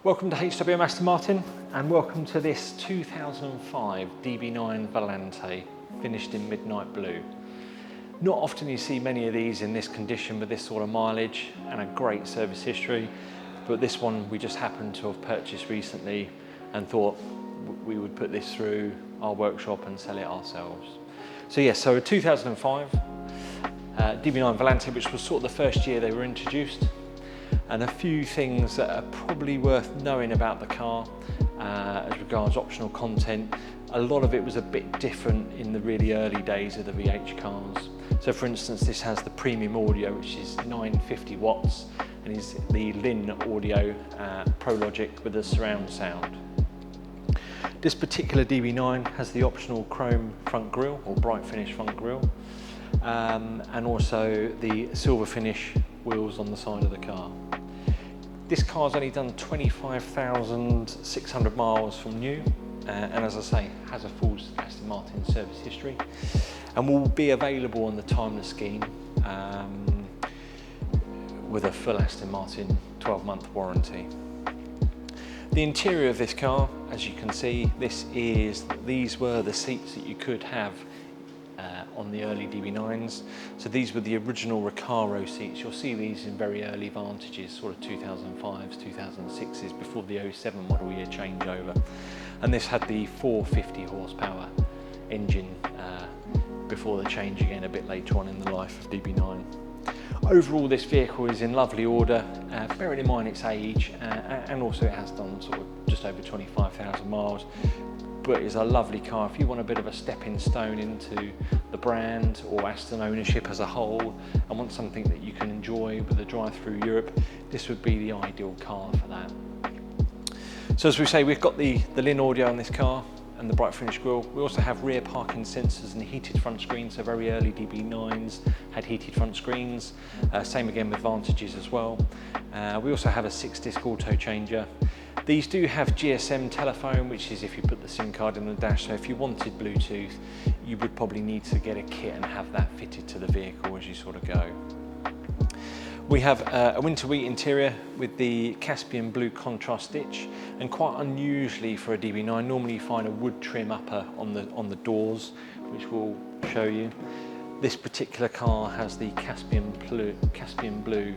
Welcome to HWM Aston Martin and welcome to this 2005 DB9 Volante finished in midnight blue. Not often you see many of these in this condition with this sort of mileage and a great service history, but this one we just happened to have purchased recently and thought we would put this through our workshop and sell it ourselves. So a 2005 DB9 Volante, which was sort of the first year they were introduced. And a few things that are probably worth knowing about the car as regards optional content. A lot of it was a bit different in the really early days of the VH cars. So for instance, this has the premium audio, which is 950 watts, and is the Linn audio Pro Logic with a surround sound. This particular DB9 has the optional chrome front grille or bright finish front grille, and also the silver finish wheels on the side of the car. This car's only done 25,600 miles from new, and as I say, has a full Aston Martin service history, and will be available on the timeless scheme with a full Aston Martin 12-month warranty. The interior of this car, as you can see, these were the seats that you could have on the early DB9s. So these were the original Recaro seats. You'll see these in very early Vantages, sort of 2005s, 2006s, before the 07 model year changeover. And this had the 450 horsepower engine before the change again a bit later on in the life of DB9. Overall, this vehicle is in lovely order, bearing in mind its age, and also it has done sort of just over 25,000 miles. But it's a lovely car. If you want a bit of a stepping stone into the brand or Aston ownership as a whole and want something that you can enjoy with a drive through Europe, this would be the ideal car for that. So as we say, we've got the Linn audio on this car and the bright finish grille. We also have rear parking sensors and heated front screens, so very early DB9s had heated front screens. Same again with Vantages as well. We also have a 6-disc auto changer. These do have GSM telephone, which is if you put the SIM card in the dash, so if you wanted Bluetooth, you would probably need to get a kit and have that fitted to the vehicle as you sort of go. We have a winter wheat interior with the Caspian blue contrast stitch, and quite unusually for a DB9, normally you find a wood trim upper on the doors, which we'll show you. This particular car has the Caspian blue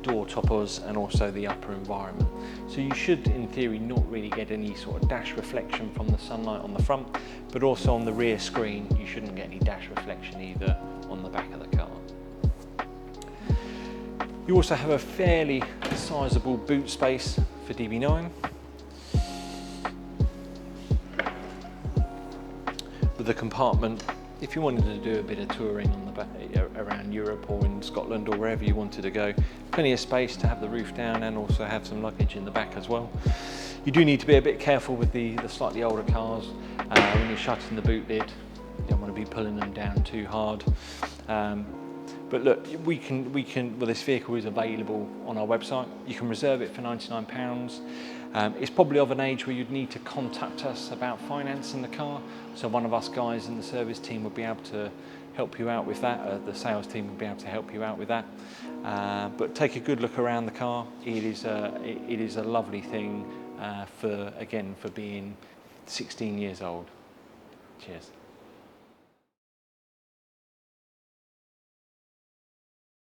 door toppers and also the upper environment. So you should, in theory, not really get any sort of dash reflection from the sunlight on the front, but also on the rear screen, you shouldn't get any dash reflection either on the back of the car. You also have a fairly sizable boot space for DB9, with a compartment if you wanted to do a bit of touring on the back, around Europe or in Scotland or wherever you wanted to go. Plenty of space to have the roof down and also have some luggage in the back as well. You do need to be a bit careful with the slightly older cars when you're shutting the boot lid. You don't want to be pulling them down too hard. But look, well, this vehicle is available on our website. You can reserve it for £99. It's probably of an age where you'd need to contact us about financing the car. So one of us guys in the service team will be able to help you out with that. The sales team will be able to help you out with that. But take a good look around the car. It is a lovely thing for being 16 years old. Cheers.